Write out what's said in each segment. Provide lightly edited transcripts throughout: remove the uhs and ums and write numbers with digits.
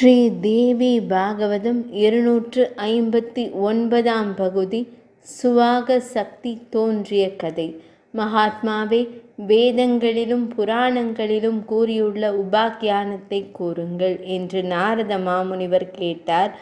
ஸ்ரீ தேவி பாகவதம் 259 பகுதி. சுவாக சக்தி தோன்றிய கதை. மகாத்மாவே, வேதங்களிலும் புராணங்களிலும் கூறியுள்ள உபாக்கியானத்தை கூறுங்கள் என்று நாரத மாமுனிவர் கேட்டார்.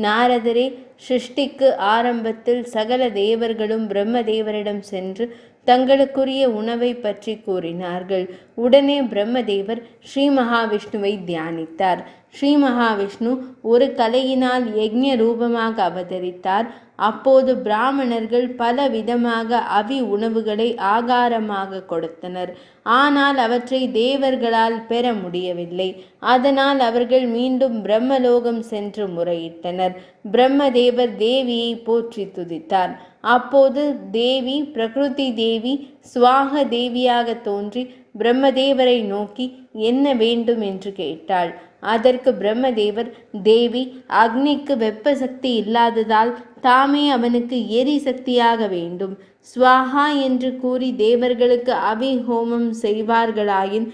நாரதரே, சிருஷ்டிக்கு ஆரம்பத்தில் சகல தேவர்களும் பிரம்மதேவரிடம் சென்று தங்களுக்குரிய உணவை பற்றி கூறினார்கள். உடனே பிரம்மதேவர் ஸ்ரீ மகாவிஷ்ணுவை தியானித்தார். ஸ்ரீ மகாவிஷ்ணு ஒரு கலையினால் யக்ஞ ரூபமாக அவதரித்தார். அப்போது பிராமணர்கள் பல விதமாக அவி உணவுகளை ஆகாரமாக கொடுத்தனர். ஆனால் அவற்றை தேவர்களால் பெற முடியவில்லை. அதனால் அவர்கள் மீண்டும் பிரம்மலோகம் சென்று முறையிட்டனர். பிரம்மதேவர் தேவியை போற்றி துதித்தார். அப்போது தேவி பிரகிருதி தேவி சுவாக தேவியாக தோன்றி பிரம்மதேவரை நோக்கி என்ன வேண்டும் என்று கேட்டாள். அதற்கு பிரம்மதேவர், தேவி, அக்னிக்கு வெப்ப சக்தி இல்லாததால் தாமே அவனுக்கு எரி சக்தியாக வேண்டும். ஸ்வாஹா என்று கூறி தேவர்களுக்கு அவி ஹோமம் செய்வார்களாயின்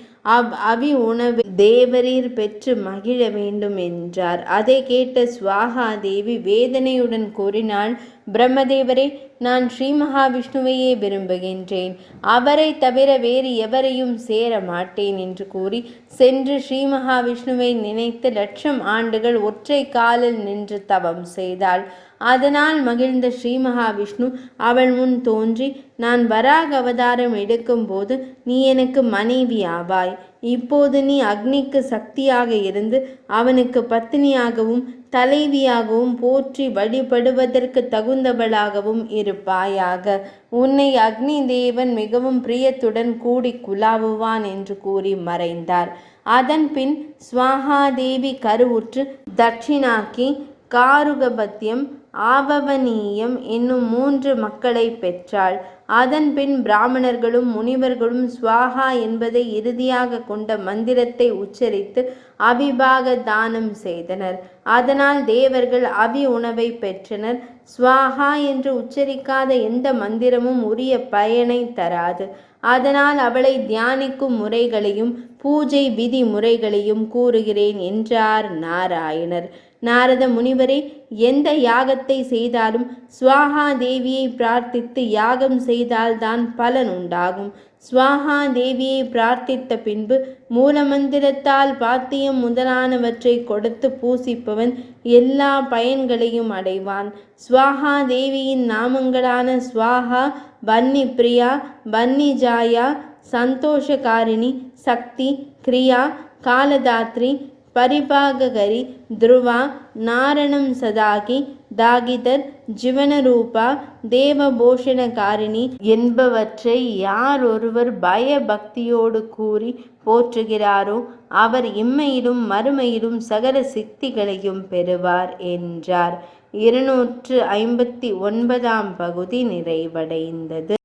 அவி உணவை தேவரீர் பெற்று மகிழ வேண்டும் என்றார். அதை கேட்ட ஸ்வாஹா தேவி வேதனையுடன் கூறினாள், பிரம்மதேவரே, நான் ஸ்ரீ மகாவிஷ்ணுவையே விரும்புகின்றேன். அவரை தவிர வேறு எவரையும் சேர மாட்டேன் என்று கூறி சென்று ஸ்ரீ மகாவிஷ்ணுவை நினைத்து 1,00,000 ஆண்டுகள் ஒற்றை காலில் நின்று தவம் செய்தாள். அதனால் மகிழ்ந்த ஸ்ரீ மகாவிஷ்ணு அவள் முன் தோன்றி, நான் வராக அவதாரம் எடுக்கும் போது நீ எனக்கு மனைவி ஆவாய். இப்போது நீ அக்னிக்கு சக்தியாக இருந்து அவனுக்கு பத்தினியாகவும் தலைவியாகவும் போற்றி வழிபடுவதற்கு தகுந்தவளாகவும் இருப்பாயாக. உன்னை அக்னி தேவன் மிகவும் பிரியத்துடன் கூடி குலாவுவான் என்று கூறி மறைந்தார். அதன் பின் ஸ்வாஹாதேவி கருவுற்று தட்சிணாக்கி, காருகபத்தியம், ஆபவனீயம் என்னும் 3 மக்களை பெற்றாள். அதன் பின் பிராமணர்களும் முனிவர்களும் ஸ்வாஹா என்பதை இறுதியாக கொண்ட மந்திரத்தை உச்சரித்து அவிபாக தானம் செய்தனர். அதனால் தேவர்கள் அவி உணவை பெற்றனர். ஸ்வாஹா என்று உச்சரிக்காத எந்த மந்திரமும் உரிய பயனை தராது. அதனால் அவளை தியானிக்கும் முறைகளையும் பூஜை விதி முறைகளையும் கூறுகிறேன் என்றார் நாராயணர். நாரத முனிவரே, எந்த யாகத்தை செய்தாலும் ஸ்வாஹா தேவியை பிரார்த்தித்து யாகம் செய்தால்தான் பலன் உண்டாகும். ஸ்வாஹா தேவியை பிரார்த்தித்த பின்பு மூலமந்திரத்தால் பாத்தியம் முதலானவற்றை கொடுத்து பூசிப்பவன் எல்லா பயன்களையும் அடைவான். ஸ்வாஹா தேவியின் நாமங்களான ஸ்வாஹா, வன்னி பிரியா, வன்னி ஜாயா, சந்தோஷகாரிணி, சக்தி, கிரியா, காலதாத்ரி, பரிபாககரி, துருவா, நாரணம் சதாகி, தாகிதர், ஜீவனரூபா, தேவபோஷணகாரிணி என்பவற்றை யார் ஒருவர் பயபக்தியோடு கூறி போற்றுகிறாரோ அவர் இம்மையிலும் மறுமையிலும் சகல சித்திகளையும் பெறுவார் என்றார். 259 பகுதி நிறைவடைந்தது.